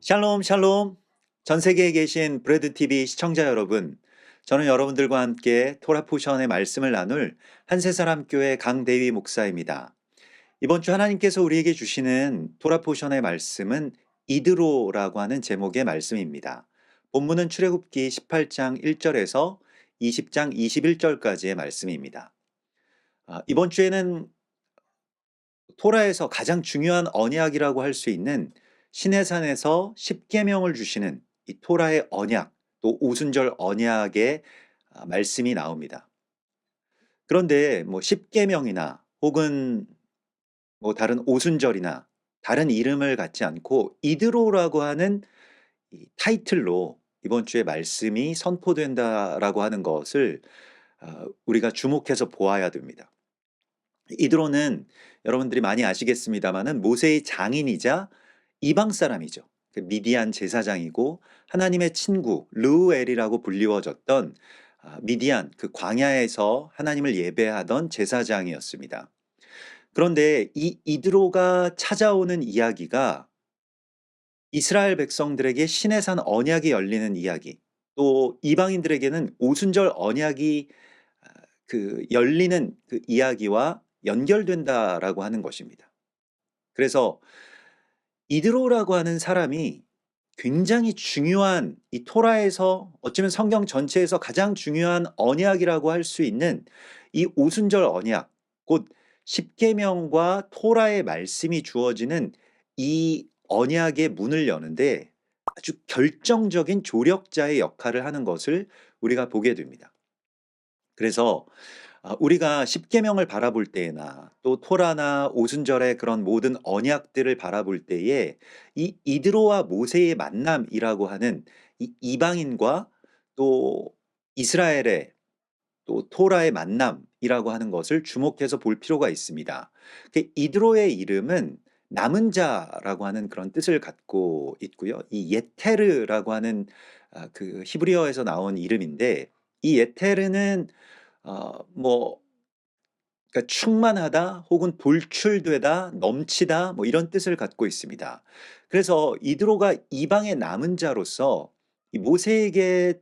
샬롬, 샬롬. 전 세계에 계신 브레드 TV 시청자 여러분, 저는 여러분들과 함께 토라 포션의 말씀을 나눌 한세사람 교회 강대위 목사입니다. 이번 주 하나님께서 우리에게 주시는 토라 포션의 말씀은 이드로라고 하는 제목의 말씀입니다. 본문은 출애굽기 18장 1절에서 20장 21절까지의 말씀입니다. 이번 주에는 토라에서 가장 중요한 언약이라고 할 수 있는 시내산에서 십계명을 주시는 이 토라의 언약, 또 오순절 언약의 말씀이 나옵니다. 그런데 뭐 십계명이나 혹은 뭐 다른 오순절이나 다른 이름을 갖지 않고 이드로라고 하는 이 타이틀로 이번 주에 말씀이 선포된다라고 하는 것을 우리가 주목해서 보아야 됩니다. 이드로는 여러분들이 많이 아시겠습니다마는 모세의 장인이자 이방 사람이죠. 그 미디안 제사장이고 하나님의 친구 르우엘이라고 불리워졌던 미디안 그 광야에서 하나님을 예배하던 제사장이었습니다. 그런데 이 이드로가 찾아오는 이야기가 이스라엘 백성들에게 시내산 언약이 열리는 이야기, 또 이방인들에게는 오순절 언약이 그 열리는 그 이야기와 연결된다라고 하는 것입니다. 그래서 이드로라고 하는 사람이 굉장히 중요한 이 토라에서 어쩌면 성경 전체에서 가장 중요한 언약이라고 할 수 있는 이 오순절 언약, 곧 십계명과 토라의 말씀이 주어지는 이 언약의 문을 여는데 아주 결정적인 조력자의 역할을 하는 것을 우리가 보게 됩니다. 그래서 우리가 십계명을 바라볼 때나 또 토라나 오순절의 그런 모든 언약들을 바라볼 때에 이 이드로와 모세의 만남이라고 하는 이 이방인과 또 이스라엘의 또 토라의 만남이라고 하는 것을 주목해서 볼 필요가 있습니다. 그 이드로의 이름은 남은 자라고 하는 그런 뜻을 갖고 있고요. 이 예테르라고 하는 그 히브리어에서 나온 이름인데 이 예테르는 뭐 그러니까 충만하다 혹은 돌출되다, 넘치다 뭐 이런 뜻을 갖고 있습니다. 그래서 이드로가 이방의 남은 자로서 이 모세에게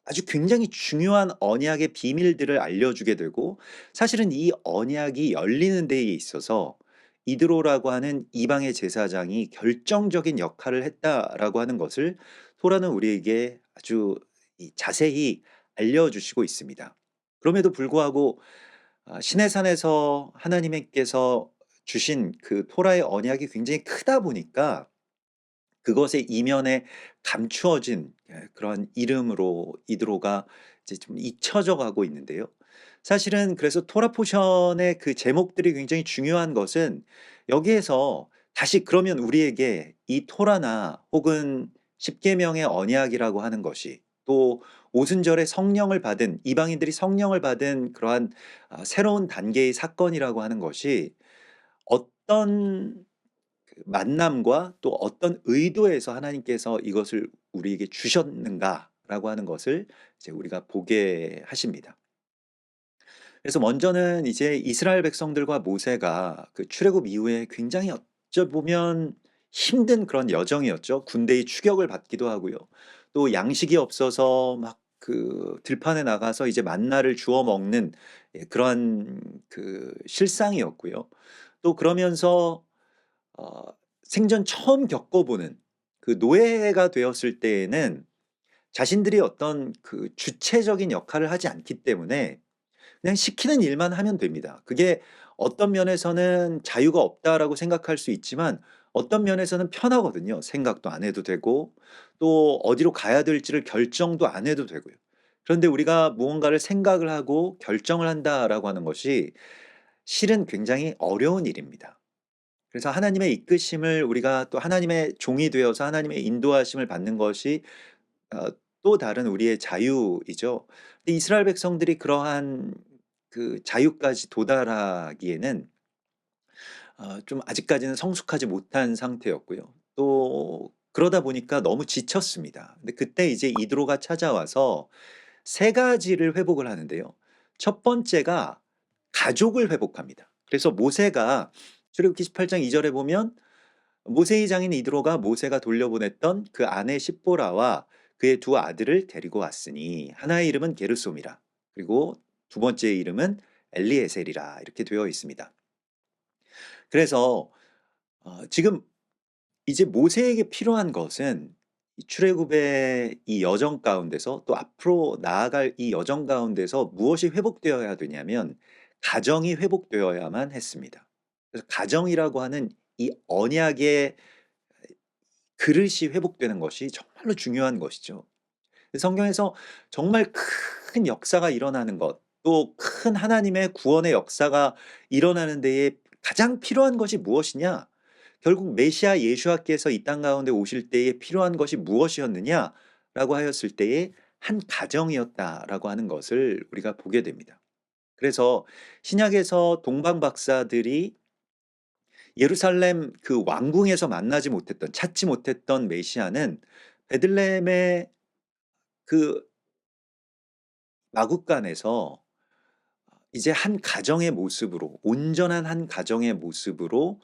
아주 굉장히 중요한 언약의 비밀들을 알려주게 되고, 사실은 이 언약이 열리는 데에 있어서 이드로라고 하는 이방의 제사장이 결정적인 역할을 했다라고 하는 것을 토라는 우리에게 아주 자세히 알려주시고 있습니다. 그럼에도 불구하고 시내산에서 하나님께서 주신 그 토라의 언약이 굉장히 크다 보니까 그것의 이면에 감추어진 그런 이름으로 이드로가 이제 좀 잊혀져 가고 있는데요. 사실은 그래서 토라 포션의 그 제목들이 굉장히 중요한 것은 여기에서 다시 그러면 우리에게 이 토라나 혹은 십계명의 언약이라고 하는 것이, 또 오순절에 성령을 받은 이방인들이 성령을 받은 그러한 새로운 단계의 사건이라고 하는 것이 어떤 만남과 또 어떤 의도에서 하나님께서 이것을 우리에게 주셨는가라고 하는 것을 이제 우리가 보게 하십니다. 그래서 먼저는 이제 이스라엘 백성들과 모세가 그 출애굽 이후에 굉장히 어쩌보면 힘든 그런 여정이었죠. 군대의 추격을 받기도 하고요. 또 양식이 없어서 막 그 들판에 나가서 이제 만나를 주워 먹는 그러한 그 실상이었고요. 또 그러면서 어 생전 처음 겪어보는 그 노예가 되었을 때에는 자신들이 어떤 그 주체적인 역할을 하지 않기 때문에 그냥 시키는 일만 하면 됩니다. 그게 어떤 면에서는 자유가 없다라고 생각할 수 있지만 어떤 면에서는 편하거든요. 생각도 안 해도 되고 또 어디로 가야 될지를 결정도 안 해도 되고요. 그런데 우리가 무언가를 생각을 하고 결정을 한다라고 하는 것이 실은 굉장히 어려운 일입니다. 그래서 하나님의 이끄심을 우리가 또 하나님의 종이 되어서 하나님의 인도하심을 받는 것이 어 또 다른 우리의 자유이죠. 근데 이스라엘 백성들이 그러한 그 자유까지 도달하기에는 좀 아직까지는 성숙하지 못한 상태였고요. 또 그러다 보니까 너무 지쳤습니다. 근데 그때 이제 이드로가 찾아와서 세 가지를 회복을 하는데요. 첫 번째가 가족을 회복합니다. 그래서 모세가 출애굽기 18장 2 절에 보면 모세의 장인 이드로가 모세가 돌려보냈던 그 아내 십보라와 그의 두 아들을 데리고 왔으니 하나의 이름은 게르솜이라, 그리고 두 번째의 이름은 엘리에셀이라, 이렇게 되어 있습니다. 그래서 지금 이제 모세에게 필요한 것은 이 출애굽의 이 여정 가운데서 또 앞으로 나아갈 이 여정 가운데서 무엇이 회복되어야 되냐면 가정이 회복되어야만 했습니다. 그래서 가정이라고 하는 이 언약의 그릇이 회복되는 것이 정말로 중요한 것이죠. 성경에서 정말 큰 역사가 일어나는 것, 또 큰 하나님의 구원의 역사가 일어나는 데에 가장 필요한 것이 무엇이냐? 결국 메시아 예수와께서 이 땅 가운데 오실 때에 필요한 것이 무엇이었느냐라고 하였을 때에 한 가정이었다라고 하는 것을 우리가 보게 됩니다. 그래서 신약에서 동방 박사들이 예루살렘 그 왕궁에서 만나지 못했던, 찾지 못했던 메시아는 베들레헴의 그 마국간에서 이제 한 가정의 모습으로, 온전한 한 가정의 모습으로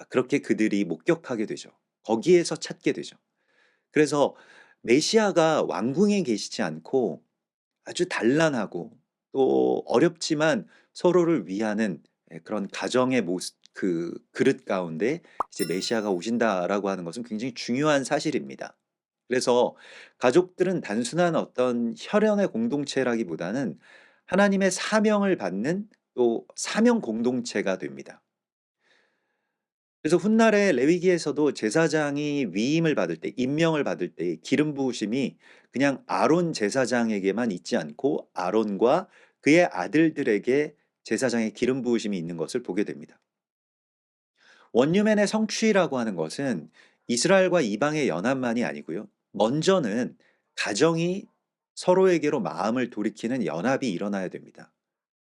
그렇게 그들이 목격하게 되죠. 거기에서 찾게 되죠. 그래서 메시아가 왕궁에 계시지 않고 아주 단란하고 또 어렵지만 서로를 위하는 그런 가정의 모습, 그 그릇 가운데 이제 메시아가 오신다라고 하는 것은 굉장히 중요한 사실입니다. 그래서 가족들은 단순한 어떤 혈연의 공동체라기보다는 하나님의 사명을 받는 또 사명 공동체가 됩니다. 그래서 훗날에 레위기에서도 제사장이 위임을 받을 때, 임명을 받을 때 기름 부으심이 그냥 아론 제사장에게만 있지 않고 아론과 그의 아들들에게 제사장의 기름 부으심이 있는 것을 보게 됩니다. 원유맨의 성취라고 하는 것은 이스라엘과 이방의 연합만이 아니고요. 먼저는 가정이 서로에게로 마음을 돌이키는 연합이 일어나야 됩니다.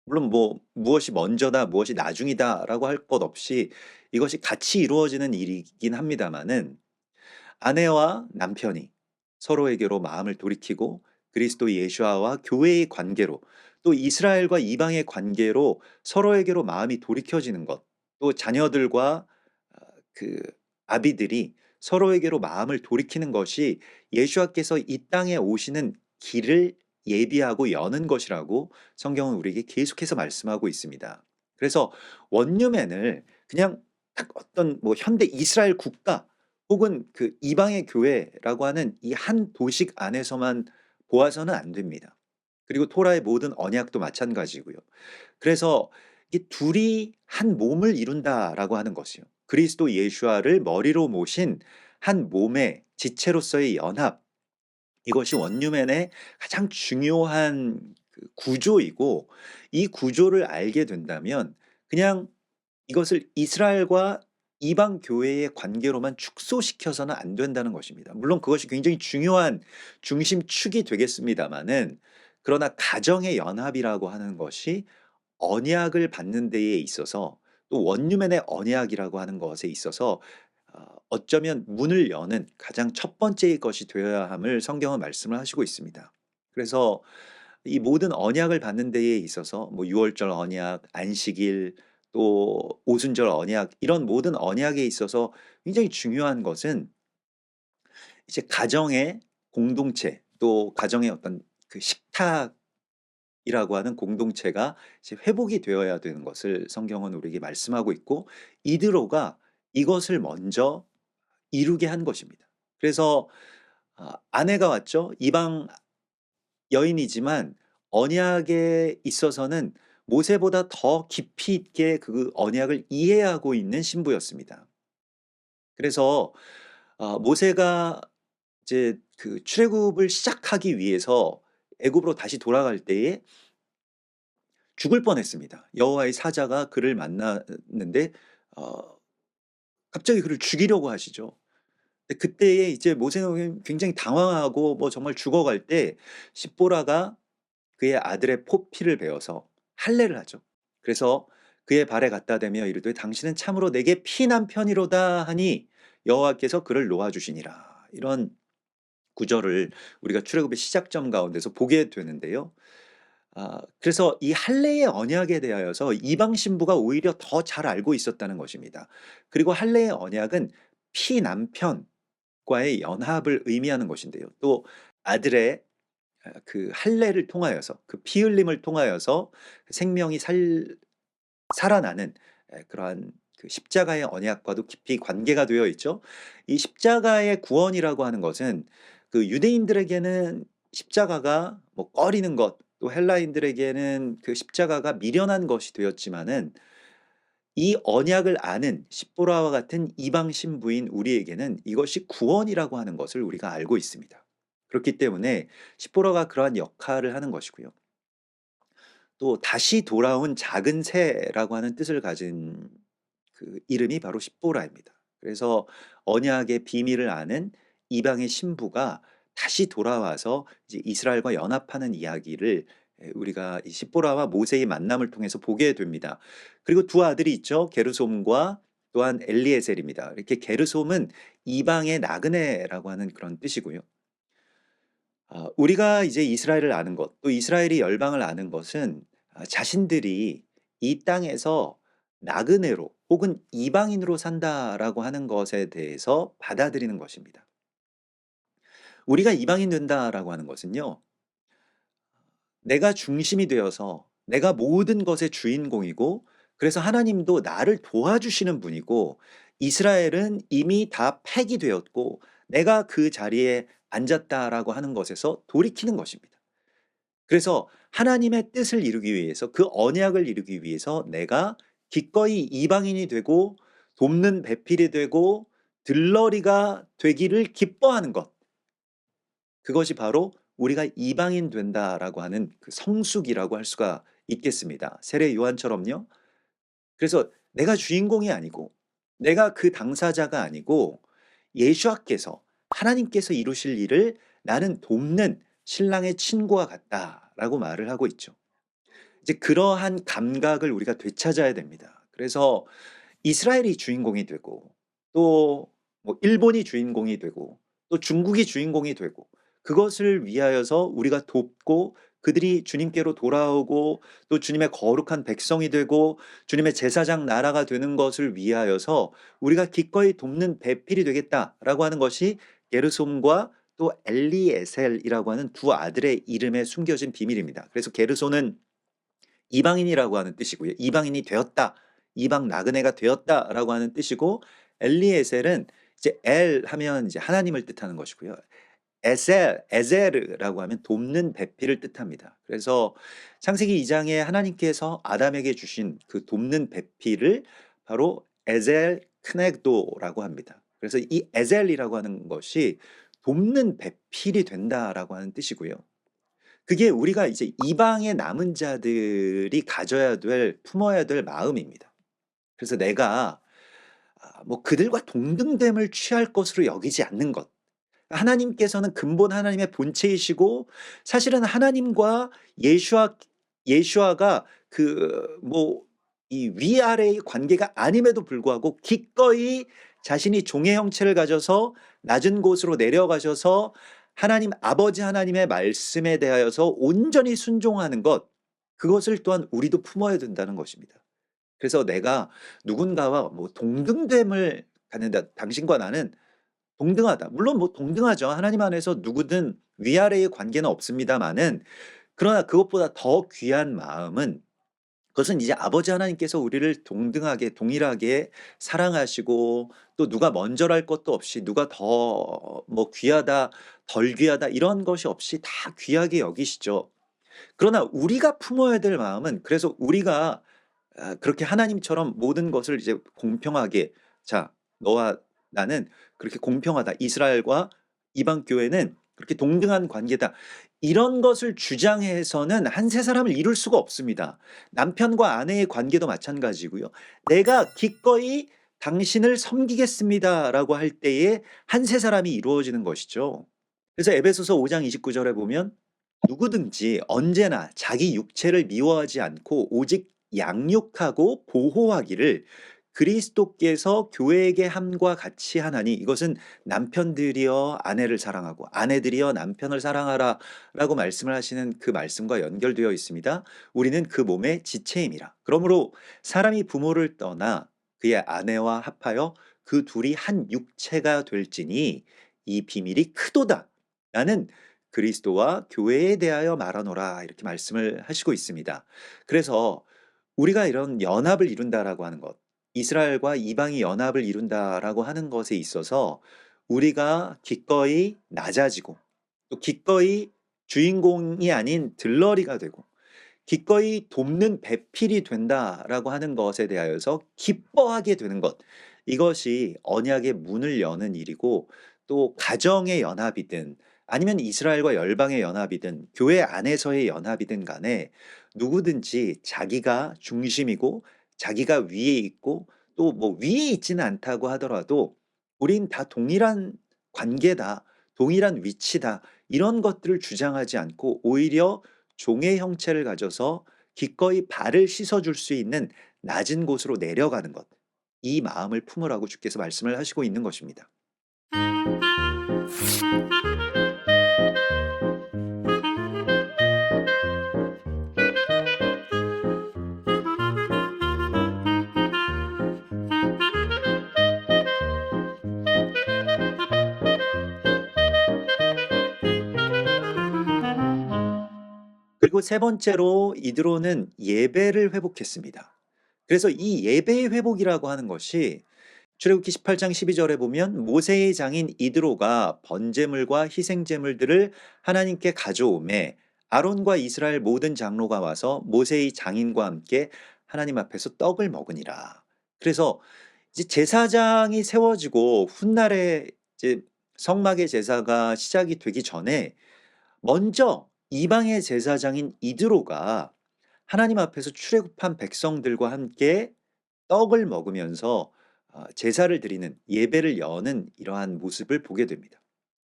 물론 뭐 무엇이 먼저다, 무엇이 나중이다라고 할 것 없이 이것이 같이 이루어지는 일이긴 합니다마는 아내와 남편이 서로에게로 마음을 돌이키고 그리스도 예수와 교회의 관계로, 또 이스라엘과 이방의 관계로 서로에게로 마음이 돌이켜지는 것, 또 자녀들과 그 아비들이 서로에게로 마음을 돌이키는 것이 예수와께서 이 땅에 오시는 길을 예비하고 여는 것이라고 성경은 우리에게 계속해서 말씀하고 있습니다. 그래서 원유맨을 그냥 딱 어떤 뭐 현대 이스라엘 국가 혹은 그 이방의 교회라고 하는 이 한 도식 안에서만 보아서는 안 됩니다. 그리고 토라의 모든 언약도 마찬가지고요. 그래서 이 둘이 한 몸을 이룬다라고 하는 것이요. 그리스도 예수와를 머리로 모신 한 몸의 지체로서의 연합, 이것이 원유맨의 가장 중요한 그 구조이고, 이 구조를 알게 된다면 그냥 이것을 이스라엘과 이방 교회의 관계로만 축소시켜서는 안 된다는 것입니다. 물론 그것이 굉장히 중요한 중심축이 되겠습니다마는, 그러나 가정의 연합이라고 하는 것이 언약을 받는 데에 있어서, 또 원유맨의 언약이라고 하는 것에 있어서 어쩌면 문을 여는 가장 첫 번째의 것이 되어야 함을 성경은 말씀을 하시고 있습니다. 그래서 이 모든 언약을 받는 데에 있어서 뭐 유월절 언약, 안식일, 또 오순절 언약, 이런 모든 언약에 있어서 굉장히 중요한 것은 이제 가정의 공동체, 또 가정의 어떤 그 식탁이라고 하는 공동체가 이제 회복이 되어야 되는 것을 성경은 우리에게 말씀하고 있고, 이드로가 이것을 먼저 이루게 한 것입니다. 그래서 아내가 왔죠. 이방 여인이지만 언약에 있어서는 모세보다 더 깊이 있게 그 언약을 이해하고 있는 신부였습니다. 그래서 모세가 이제 그 출애굽을 시작하기 위해서 애굽으로 다시 돌아갈 때에 죽을 뻔했습니다. 여호와의 사자가 그를 만났는데 어 갑자기 그를 죽이려고 하시죠. 근데 그때에 이제 모세는 굉장히 당황하고 뭐 정말 죽어갈 때 십보라가 그의 아들의 포피를 베어서 할례를 하죠. 그래서 그의 발에 갖다 대며 이르되 당신은 참으로 내게 피난 편이로다 하니 여호와께서 그를 놓아 주시니라. 이런 구절을 우리가 출애굽의 시작점 가운데서 보게 되는데요. 그래서 이 할례의 언약에 대하여서 이방 신부가 오히려 더 잘 알고 있었다는 것입니다. 그리고 할례의 언약은 피남편과의 연합을 의미하는 것인데요. 또 아들의 그 할례를 통하여서, 그 피 흘림을 통하여서 생명이 살아나는 그러한 그 십자가의 언약과도 깊이 관계가 되어 있죠. 이 십자가의 구원이라고 하는 것은 그 유대인들에게는 십자가가 뭐 꺼리는 것, 또 헬라인들에게는 그 십자가가 미련한 것이 되었지만은, 이 언약을 아는 십보라와 같은 이방 신부인 우리에게는 이것이 구원이라고 하는 것을 우리가 알고 있습니다. 그렇기 때문에 십보라가 그러한 역할을 하는 것이고요. 또 다시 돌아온 작은 새라고 하는 뜻을 가진 그 이름이 바로 십보라입니다. 그래서 언약의 비밀을 아는 이방의 신부가 다시 돌아와서 이제 이스라엘과 연합하는 이야기를 우리가 이 십보라와 모세의 만남을 통해서 보게 됩니다. 그리고 두 아들이 있죠. 게르솜과 또한 엘리에셀입니다. 이렇게 게르솜은 이방의 나그네라고 하는 그런 뜻이고요. 우리가 이제 이스라엘을 아는 것, 또 이스라엘이 열방을 아는 것은 자신들이 이 땅에서 나그네로 혹은 이방인으로 산다라고 하는 것에 대해서 받아들이는 것입니다. 우리가 이방인 된다라고 하는 것은요, 내가 중심이 되어서 내가 모든 것의 주인공이고, 그래서 하나님도 나를 도와주시는 분이고, 이스라엘은 이미 다 폐기 되었고 내가 그 자리에 앉았다라고 하는 것에서 돌이키는 것입니다. 그래서 하나님의 뜻을 이루기 위해서, 그 언약을 이루기 위해서 내가 기꺼이 이방인이 되고 돕는 배필이 되고 들러리가 되기를 기뻐하는 것, 그것이 바로 우리가 이방인 된다라고 하는 그 성숙이라고 할 수가 있겠습니다. 세례 요한처럼요. 그래서 내가 주인공이 아니고 내가 그 당사자가 아니고 예수와께서, 하나님께서 이루실 일을 나는 돕는 신랑의 친구와 같다라고 말을 하고 있죠. 이제 그러한 감각을 우리가 되찾아야 됩니다. 그래서 이스라엘이 주인공이 되고, 또 뭐 일본이 주인공이 되고, 또 중국이 주인공이 되고, 그것을 위하여서 우리가 돕고 그들이 주님께로 돌아오고 또 주님의 거룩한 백성이 되고 주님의 제사장 나라가 되는 것을 위하여서 우리가 기꺼이 돕는 배필이 되겠다라고 하는 것이 게르솜과 또 엘리에셀이라고 하는 두 아들의 이름에 숨겨진 비밀입니다. 그래서 게르손은 이방인이라고 하는 뜻이고요. 이방인이 되었다. 이방 나그네가 되었다라고 하는 뜻이고 엘리에셀은 이제 엘 하면 이제 하나님을 뜻하는 것이고요. 에제르라고 하면 돕는 배필을 뜻합니다. 그래서 창세기 2장에 하나님께서 아담에게 주신 그 돕는 배필을 바로 에젤 크넥도라고 합니다. 그래서 이 에젤이라고 하는 것이 돕는 배필이 된다라고 하는 뜻이고요. 그게 우리가 이제 이방의 남은 자들이 가져야 될, 품어야 될 마음입니다. 그래서 내가 뭐 그들과 동등됨을 취할 것으로 여기지 않는 것. 하나님께서는 근본 하나님의 본체이시고 사실은 하나님과 예수아가 그 뭐 이 위아래의 관계가 아님에도 불구하고 기꺼이 자신이 종의 형체를 가져서 낮은 곳으로 내려가셔서 하나님 아버지 하나님의 말씀에 대하여서 온전히 순종하는 것, 그것을 또한 우리도 품어야 된다는 것입니다. 그래서 내가 누군가와 뭐 동등됨을 갖는다. 당신과 나는 동등하다. 물론 뭐 동등하죠. 하나님 안에서 누구든 위아래의 관계는 없습니다마는, 그러나 그것보다 더 귀한 마음은, 그것은 이제 아버지 하나님께서 우리를 동등하게 동일하게 사랑하시고 또 누가 먼저랄 것도 없이 누가 더 뭐 귀하다 덜 귀하다 이런 것이 없이 다 귀하게 여기시죠. 그러나 우리가 품어야 될 마음은, 그래서 우리가 그렇게 하나님처럼 모든 것을 이제 공평하게, 자, 너와 나는 그렇게 공평하다. 이스라엘과 이방 교회는 그렇게 동등한 관계다. 이런 것을 주장해서는 한 세 사람을 이룰 수가 없습니다. 남편과 아내의 관계도 마찬가지고요. 내가 기꺼이 당신을 섬기겠습니다라고 할 때에 한 세 사람이 이루어지는 것이죠. 그래서 에베소서 5장 29절에 보면 누구든지 언제나 자기 육체를 미워하지 않고 오직 양육하고 보호하기를 그리스도께서 교회에게 함과 같이 하나니, 이것은 남편들이여 아내를 사랑하고 아내들이여 남편을 사랑하라 라고 말씀을 하시는 그 말씀과 연결되어 있습니다. 우리는 그 몸의 지체임이라. 그러므로 사람이 부모를 떠나 그의 아내와 합하여 그 둘이 한 육체가 될지니 이 비밀이 크도다. 나는 그리스도와 교회에 대하여 말하노라, 이렇게 말씀을 하시고 있습니다. 그래서 우리가 이런 연합을 이룬다라고 하는 것, 이스라엘과 이방이 연합을 이룬다라고 하는 것에 있어서 우리가 기꺼이 낮아지고 또 기꺼이 주인공이 아닌 들러리가 되고 기꺼이 돕는 배필이 된다라고 하는 것에 대하여서 기뻐하게 되는 것, 이것이 언약의 문을 여는 일이고, 또 가정의 연합이든 아니면 이스라엘과 열방의 연합이든 교회 안에서의 연합이든 간에 누구든지 자기가 중심이고 자기가 위에 있고 또 뭐 위에 있지는 않다고 하더라도 우린 다 동일한 관계다, 동일한 위치다, 이런 것들을 주장하지 않고 오히려 종의 형체를 가져서 기꺼이 발을 씻어줄 수 있는 낮은 곳으로 내려가는 것, 이 마음을 품으라고 주께서 말씀을 하시고 있는 것입니다. 그리고 세 번째로 이드로는 예배를 회복했습니다. 그래서 이 예배의 회복이라고 하는 것이 출애굽기 18장 12절에 보면 모세의 장인 이드로가 번제물과 희생제물들을 하나님께 가져오매 아론과 이스라엘 모든 장로가 와서 모세의 장인과 함께 하나님 앞에서 떡을 먹으니라. 그래서 이제 제사장이 세워지고 훗날에 이제 성막의 제사가 시작이 되기 전에 먼저 이방의 제사장인 이드로가 하나님 앞에서 출애굽한 백성들과 함께 떡을 먹으면서 제사를 드리는, 예배를 여는 이러한 모습을 보게 됩니다.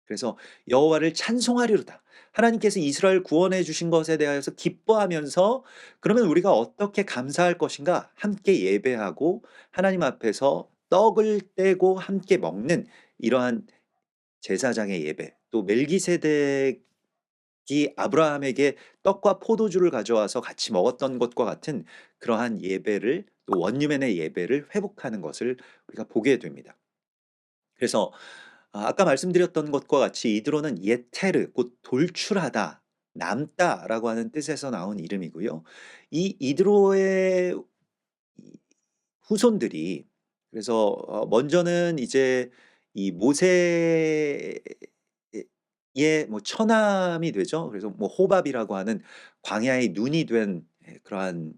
그래서 여호와를 찬송하리로다. 하나님께서 이스라엘 구원해 주신 것에 대하여서 기뻐하면서, 그러면 우리가 어떻게 감사할 것인가? 함께 예배하고 하나님 앞에서 떡을 떼고 함께 먹는 이러한 제사장의 예배, 또 멜기세덱이 아브라함에게 떡과 포도주를 가져와서 같이 먹었던 것과 같은 그러한 예배를, 또 원유맨의 예배를 회복하는 것을 우리가 보게 됩니다. 그래서 아까 말씀드렸던 것과 같이 이드로는 예테르 곧 돌출하다, 남다라고 하는 뜻에서 나온 이름이고요. 이 이드로의 이 후손들이 그래서 먼저는 이제 이 모세의 뭐 처남이 되죠. 그래서 뭐 호밥이라고 하는 광야의 눈이 된 그러한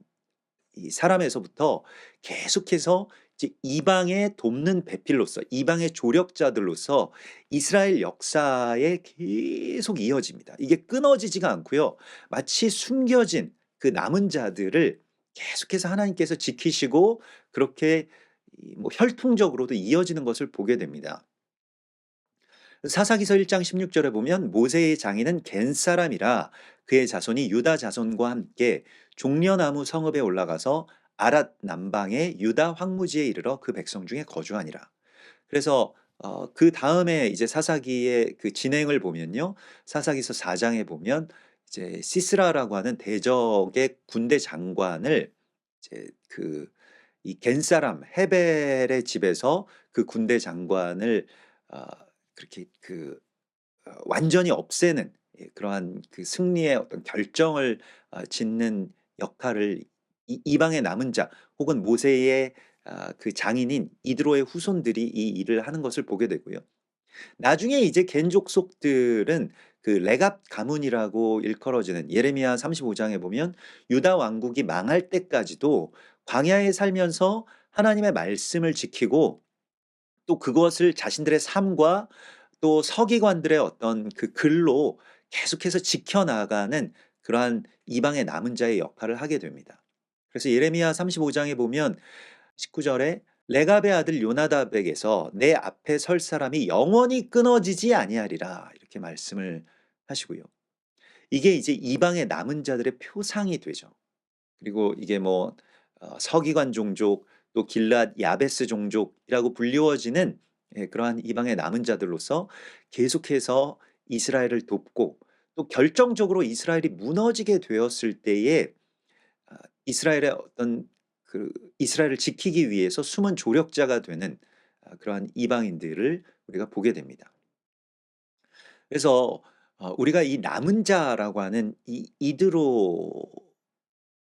이 사람에서부터 계속해서 이제 이방의 돕는 배필로서 이방의 조력자들로서 이스라엘 역사에 계속 이어집니다. 이게 끊어지지가 않고요. 마치 숨겨진 그 남은 자들을 계속해서 하나님께서 지키시고 그렇게 뭐 혈통적으로도 이어지는 것을 보게 됩니다. 사사기서 1장 16절에 보면 모세의 장인은 겐 사람이라 그의 자손이 유다 자손과 함께 종려나무 성읍에 올라가서 아랏 남방의 유다 황무지에 이르러 그 백성 중에 거주하니라. 그래서 그다음에 이제 사사기의 그 진행을 보면요. 사사기서 4장에 보면 이제 시스라라고 하는 대적의 군대 장관을 이제 그 이 겐 사람 헤벨의 집에서 그 군대 장관을 어 그렇게 완전히 없애는 그러한 그 승리의 어떤 결정을 짓는 역할을 이 이방의 남은 자 혹은 모세의 그 장인인 이드로의 후손들이 이 일을 하는 것을 보게 되고요. 나중에 이제 겐 족속들은 그 레갑 가문이라고 일컬어지는 예레미야 35 장에 보면 유다 왕국이 망할 때까지도 광야에 살면서 하나님의 말씀을 지키고 또 그것을 자신들의 삶과 또 서기관들의 어떤 그 글로 계속해서 지켜나가는 그러한 이방의 남은 자의 역할을 하게 됩니다. 그래서 예레미야 35 장에 보면 19 절에 "레갑의 아들 요나답에게서 내 앞에 설 사람이 영원히 끊어지지 아니하리라." 이렇게 말씀을 하시고요. 이게 이제 이방의 남은 자들의 표상이 되죠. 그리고 이게 뭐 서기관 종족 또 길랏 야베스 종족이라고 불리워지는 그러한 이방의 남은 자들로서 계속해서 이스라엘을 돕고 또 결정적으로 이스라엘이 무너지게 되었을 때에 이스라엘의 어떤 그 이스라엘을 지키기 위해서 숨은 조력자가 되는 그러한 이방인들을 우리가 보게 됩니다. 그래서 우리가 이 남은 자라고 하는 이 이드로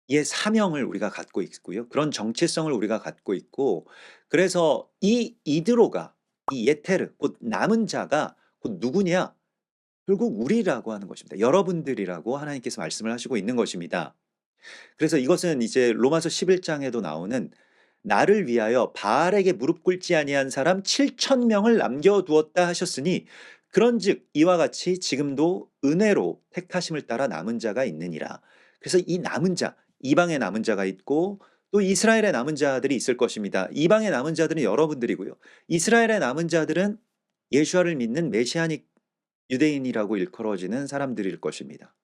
의 사명을 우리가 갖고 있고요. 그런 정체성을 우리가 갖고 있고 그래서 이 이드로가 이 예테르 곧 남은 자가 곧 누구냐? 결국 우리라고 하는 것입니다. 여러분들이라고 하나님께서 말씀을 하시고 있는 것입니다. 그래서 이것은 이제 로마서 11 장에도 나오는 "나를 위하여 바알에게 무릎 꿇지 아니한 사람 7천 명을 남겨 두었다." 하셨으니 그런즉 이와 같이 지금도 은혜로 택하심을 따라 남은 자가 있느니라. 그래서 이 남은 자, 이방의 남은 자가 있고 또 이스라엘의 남은 자들이 있을 것입니다. 이방의 남은 자들은 여러분들이고요. 이스라엘의 남은 자들은 예수와를 믿는 메시아닉 유대인이라고 일컬어지는 사람들일 것입니다.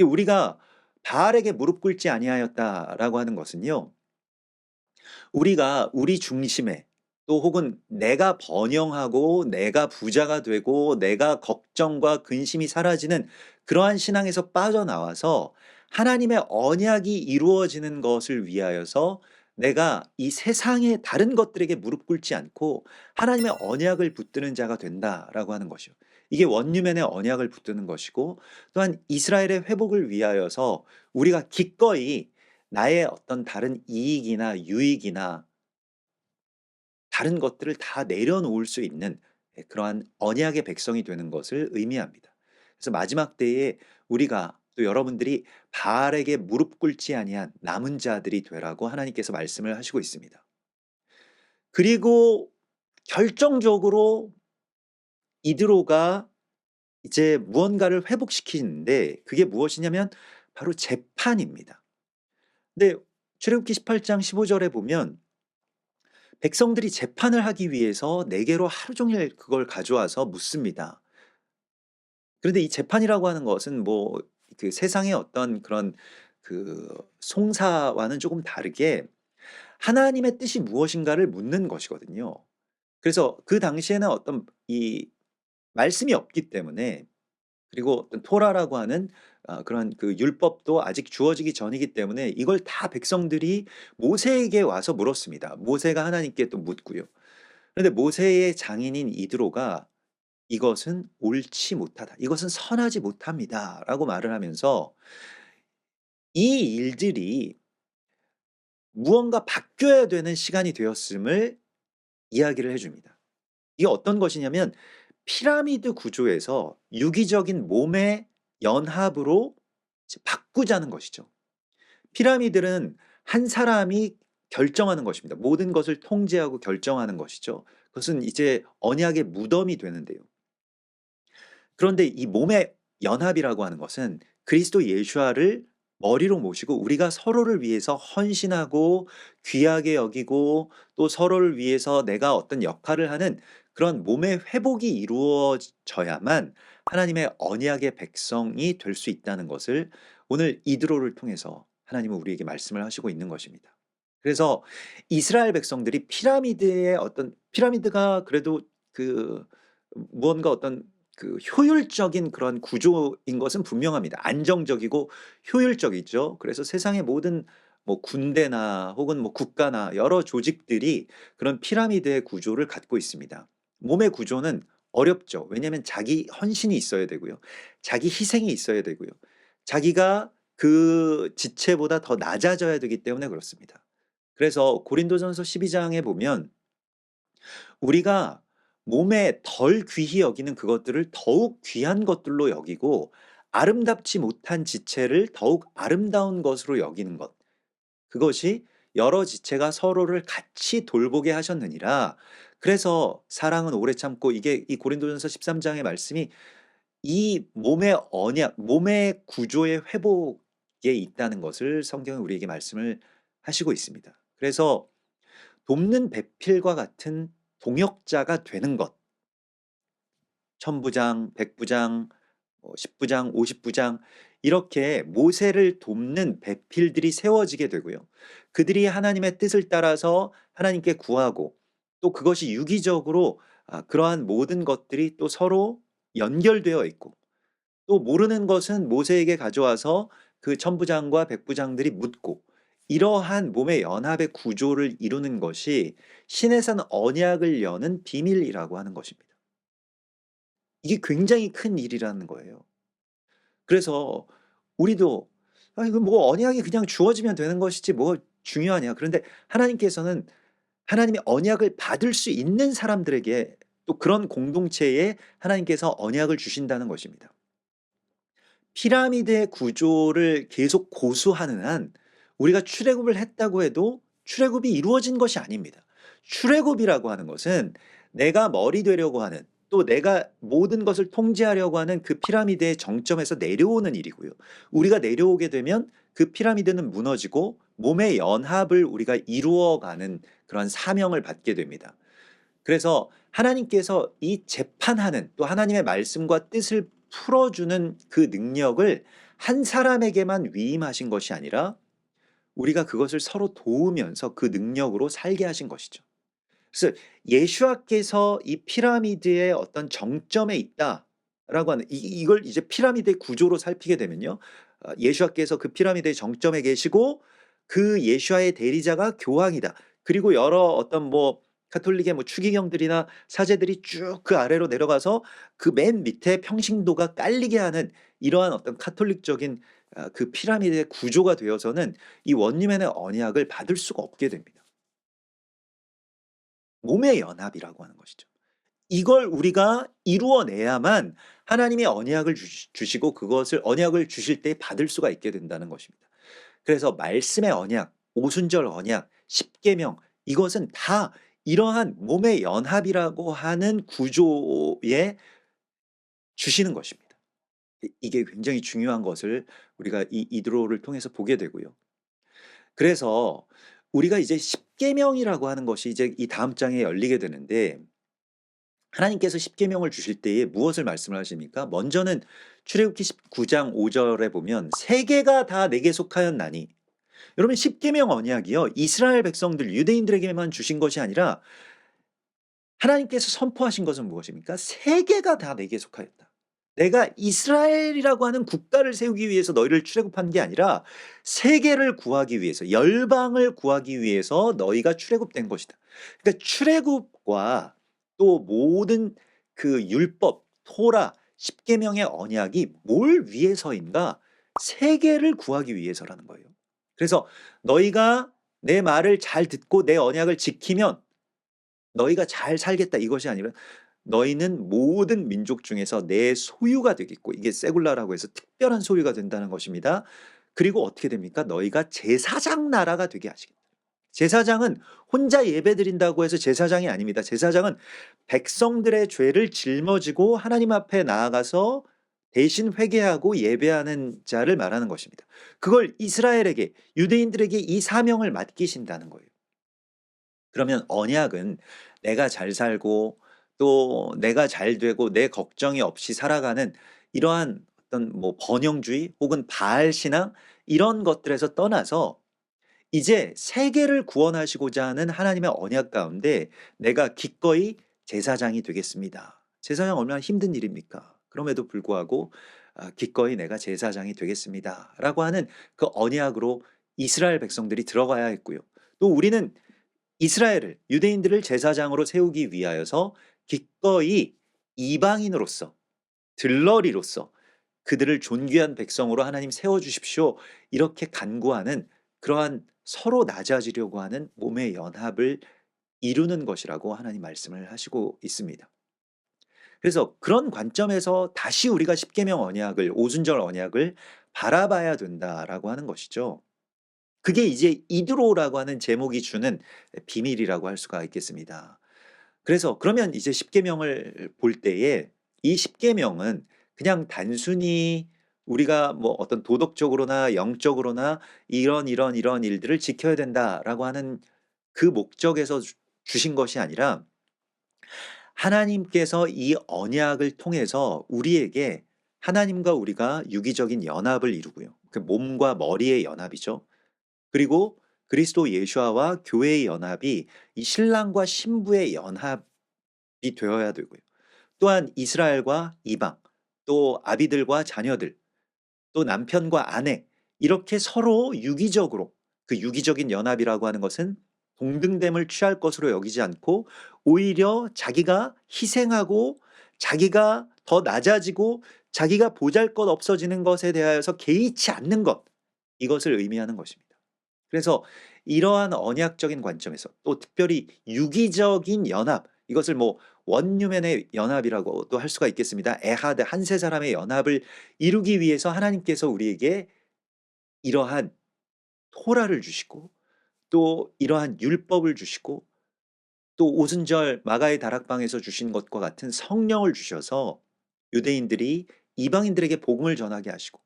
우리가 바알에게 무릎 꿇지 아니하였다라고 하는 것은요. 우리가 우리 중심에 또 혹은 내가 번영하고 내가 부자가 되고 내가 걱정과 근심이 사라지는 그러한 신앙에서 빠져나와서 하나님의 언약이 이루어지는 것을 위하여서 내가 이 세상의 다른 것들에게 무릎 꿇지 않고 하나님의 언약을 붙드는 자가 된다라고 하는 것이요. 이게 원유맨의 언약을 붙드는 것이고 또한 이스라엘의 회복을 위하여서 우리가 기꺼이 나의 어떤 다른 이익이나 유익이나 다른 것들을 다 내려놓을 수 있는 그러한 언약의 백성이 되는 것을 의미합니다. 그래서 마지막 때에 우리가 또 여러분들이 바알에게 무릎 꿇지 아니한 남은 자들이 되라고 하나님께서 말씀을 하시고 있습니다. 그리고 결정적으로 이드로가 이제 무언가를 회복시키는데 그게 무엇이냐면 바로 재판입니다. 근데 출애굽기 18장 15 절에 보면 백성들이 재판을 하기 위해서 내게로 하루 종일 그걸 가져와서 묻습니다. 그런데 이 재판이라고 하는 것은 뭐 그 세상의 어떤 그런 그 송사와는 조금 다르게 하나님의 뜻이 무엇인가를 묻는 것이거든요. 그래서 그 당시에는 어떤 이 말씀이 없기 때문에 그리고 어떤 토라라고 하는 그런 그 율법도 아직 주어지기 전이기 때문에 이걸 다 백성들이 모세에게 와서 물었습니다. 모세가 하나님께 또 묻고요. 그런데 모세의 장인인 이드로가 이것은 옳지 못하다. 이것은 선하지 못합니다라고 말을 하면서 이 일들이 무언가 바뀌어야 되는 시간이 되었음을 이야기를 해 줍니다. 이게 어떤 것이냐면 피라미드 구조에서 유기적인 몸의 연합으로 이제 바꾸자는 것이죠. 피라미드는 한 사람이 결정하는 것입니다. 모든 것을 통제하고 결정하는 것이죠. 그것은 이제 언약의 무덤이 되는데요. 그런데 이 몸의 연합이라고 하는 것은 그리스도 예수와를 머리로 모시고 우리가 서로를 위해서 헌신하고 귀하게 여기고 또 서로를 위해서 내가 어떤 역할을 하는 그런 몸의 회복이 이루어져야만 하나님의 언약의 백성이 될 수 있다는 것을 오늘 이드로를 통해서 하나님은 우리에게 말씀을 하시고 있는 것입니다. 그래서 이스라엘 백성들이 피라미드의 어떤 피라미드가 그래도 그 무언가 어떤 그 효율적인 그런 구조인 것은 분명합니다. 안정적이고 효율적이죠. 그래서 세상의 모든 뭐 군대나 혹은 뭐 국가나 여러 조직들이 그런 피라미드의 구조를 갖고 있습니다. 몸의 구조는 어렵죠. 왜냐하면 자기 헌신이 있어야 되고요. 자기 희생이 있어야 되고요. 자기가 그 지체보다 더 낮아져야 되기 때문에 그렇습니다. 그래서 고린도전서 12장에 보면 우리가 몸에 덜 귀히 여기는 그것들을 더욱 귀한 것들로 여기고 아름답지 못한 지체를 더욱 아름다운 것으로 여기는 것. 그것이 여러 지체가 서로를 같이 돌보게 하셨느니라. 그래서 사랑은 오래 참고 이게 이 고린도전서 13장의 말씀이 이 몸의 언약, 몸의 구조의 회복에 있다는 것을 성경은 우리에게 말씀을 하시고 있습니다. 그래서 돕는 배필과 같은 동역자가 되는 것. 천부장, 백부장, 십부장, 오십부장 이렇게 모세를 돕는 배필들이 세워지게 되고요. 그들이 하나님의 뜻을 따라서 하나님께 구하고 또 그것이 유기적으로 그러한 모든 것들이 또 서로 연결되어 있고 또 모르는 것은 모세에게 가져와서 그 천부장과 백부장들이 묻고 이러한 몸의 연합의 구조를 이루는 것이 신의 산 언약을 여는 비밀이라고 하는 것입니다. 이게 굉장히 큰 일이라는 거예요. 그래서 우리도 '아 이거 뭐 언약이 그냥 주어지면 되는 것이지 뭐 중요하냐.' 그런데 하나님께서는 하나님의 언약을 받을 수 있는 사람들에게 또 그런 공동체에 하나님께서 언약을 주신다는 것입니다. 피라미드의 구조를 계속 고수하는 한 우리가 출애굽을 했다고 해도 출애굽이 이루어진 것이 아닙니다. 출애굽이라고 하는 것은 내가 머리 되려고 하는 또 내가 모든 것을 통제하려고 하는 그 피라미드의 정점에서 내려오는 일이고요. 우리가 내려오게 되면 그 피라미드는 무너지고 몸의 연합을 우리가 이루어가는 그런 사명을 받게 됩니다. 그래서 하나님께서 이 재판하는 또 하나님의 말씀과 뜻을 풀어주는 그 능력을 한 사람에게만 위임하신 것이 아니라 우리가 그것을 서로 도우면서 그 능력으로 살게 하신 것이죠. 그래서 예수와께서 이 피라미드의 어떤 정점에 있다라고 하는 이걸 이제 피라미드의 구조로 살피게 되면요. 예수와께서 그 피라미드의 정점에 계시고 그 예수와의 대리자가 교황이다. 그리고 여러 어떤 뭐 가톨릭의 뭐 추기경들이나 사제들이 쭉 그 아래로 내려가서 그 맨 밑에 평신도가 깔리게 하는 이러한 어떤 카톨릭적인 그 피라미드의 구조가 되어서는 이 원리만의 언약을 받을 수가 없게 됩니다. 몸의 연합이라고 하는 것이죠. 이걸 우리가 이루어내야만 하나님의 언약을 주시고 그것을 언약을 주실 때 받을 수가 있게 된다는 것입니다. 그래서 말씀의 언약, 오순절 언약, 십계명 이것은 다 이러한 몸의 연합이라고 하는 구조에 주시는 것입니다. 이게 굉장히 중요한 것을 우리가 이 이드로를 통해서 보게 되고요. 그래서 우리가 이제 십계명이라고 하는 것이 이제 이 다음 장에 열리게 되는데 하나님께서 십계명을 주실 때에 무엇을 말씀을 하십니까? 먼저는 출애굽기 19장 5절에 보면 세계가 다 내게 속하였나니 여러분 십계명 언약이요. 이스라엘 백성들 유대인들에게만 주신 것이 아니라 하나님께서 선포하신 것은 무엇입니까? 세계가 다 내게 속하였다. 내가 이스라엘이라고 하는 국가를 세우기 위해서 너희를 출애굽한 게 아니라 세계를 구하기 위해서 열방을 구하기 위해서 너희가 출애굽된 것이다. 그러니까 출애굽과 또 모든 그 율법, 토라, 십계명의 언약이 뭘 위해서인가? 세계를 구하기 위해서라는 거예요. 그래서 너희가 내 말을 잘 듣고 내 언약을 지키면 너희가 잘 살겠다 이것이 아니라 너희는 모든 민족 중에서 내 소유가 되겠고 이게 세굴라라고 해서 특별한 소유가 된다는 것입니다. 그리고 어떻게 됩니까? 너희가 제사장 나라가 되게 하시겠다. 제사장은 혼자 예배드린다고 해서 제사장이 아닙니다. 제사장은 백성들의 죄를 짊어지고 하나님 앞에 나아가서 대신 회개하고 예배하는 자를 말하는 것입니다. 그걸 이스라엘에게 유대인들에게 이 사명을 맡기신다는 거예요. 그러면 언약은 내가 잘 살고 또 내가 잘 되고 내 걱정이 없이 살아가는 이러한 어떤 뭐 번영주의 혹은 바알 신앙 이런 것들에서 떠나서 이제 세계를 구원하시고자 하는 하나님의 언약 가운데 내가 기꺼이 제사장이 되겠습니다. 제사장 얼마나 힘든 일입니까? 그럼에도 불구하고 기꺼이 내가 제사장이 되겠습니다라고 하는 그 언약으로 이스라엘 백성들이 들어가야 했고요. 또 우리는 이스라엘을 유대인들을 제사장으로 세우기 위하여서 기꺼이 이방인으로서 들러리로서 그들을 존귀한 백성으로 하나님 세워 주십시오. 이렇게 간구하는 그러한 서로 낮아지려고 하는 몸의 연합을 이루는 것이라고 하나님 말씀을 하시고 있습니다. 그래서 그런 관점에서 다시 우리가 십계명 언약을 오순절 언약을 바라봐야 된다라고 하는 것이죠. 그게 이제 이드로라고 하는 제목이 주는 비밀이라고 할 수가 있겠습니다. 그래서 그러면 이제 십계명을 볼 때에 이 십계명은 그냥 단순히 우리가 뭐 어떤 도덕적으로나 영적으로나 이런 일들을 지켜야 된다라고 하는 그 목적에서 주신 것이 아니라 하나님께서 이 언약을 통해서 우리에게 하나님과 우리가 유기적인 연합을 이루고요. 그 몸과 머리의 연합이죠. 그리고 그리스도 예수와 교회의 연합이 이 신랑과 신부의 연합이 되어야 되고요. 또한 이스라엘과 이방, 또 아비들과 자녀들, 또 남편과 아내 이렇게 서로 유기적으로 그 유기적인 연합이라고 하는 것은 동등됨을 취할 것으로 여기지 않고 오히려 자기가 희생하고 자기가 더 낮아지고 자기가 보잘것 없어지는 것에 대하여서 개의치 않는 것 이것을 의미하는 것입니다. 그래서 이러한 언약적인 관점에서 또 특별히 유기적인 연합 이것을 뭐 원유맨의 연합이라고도 할 수가 있겠습니다. 에하드 한 세 사람의 연합을 이루기 위해서 하나님께서 우리에게 이러한 토라를 주시고 또 이러한 율법을 주시고 또 오순절 마가의 다락방에서 주신 것과 같은 성령을 주셔서 유대인들이 이방인들에게 복음을 전하게 하시고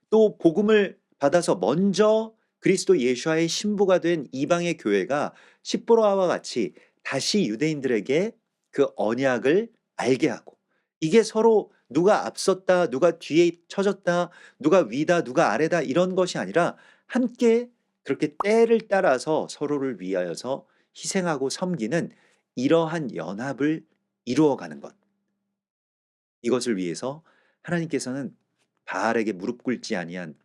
또 복음을 받아서 먼저 그리스도 예수와의 신부가 된 이방의 교회가 십보로아와 같이 다시 유대인들에게 그 언약을 알게 하고 이게 서로 누가 앞섰다, 누가 뒤에 처졌다, 누가 위다, 누가 아래다 이런 것이 아니라 함께 그렇게 때를 따라서 서로를 위하여서 희생하고 섬기는 이러한 연합을 이루어가는 것. 이것을 위해서 하나님께서는 바알에게 무릎 꿇지 아니한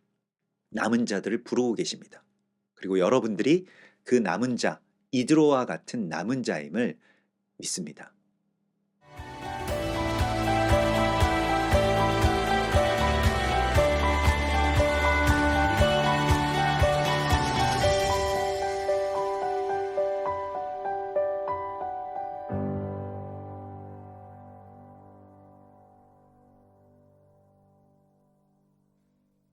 남은 자들을 부르고 계십니다. 그리고 여러분들이 그 남은 자, 이드로와 같은 남은 자임을 믿습니다.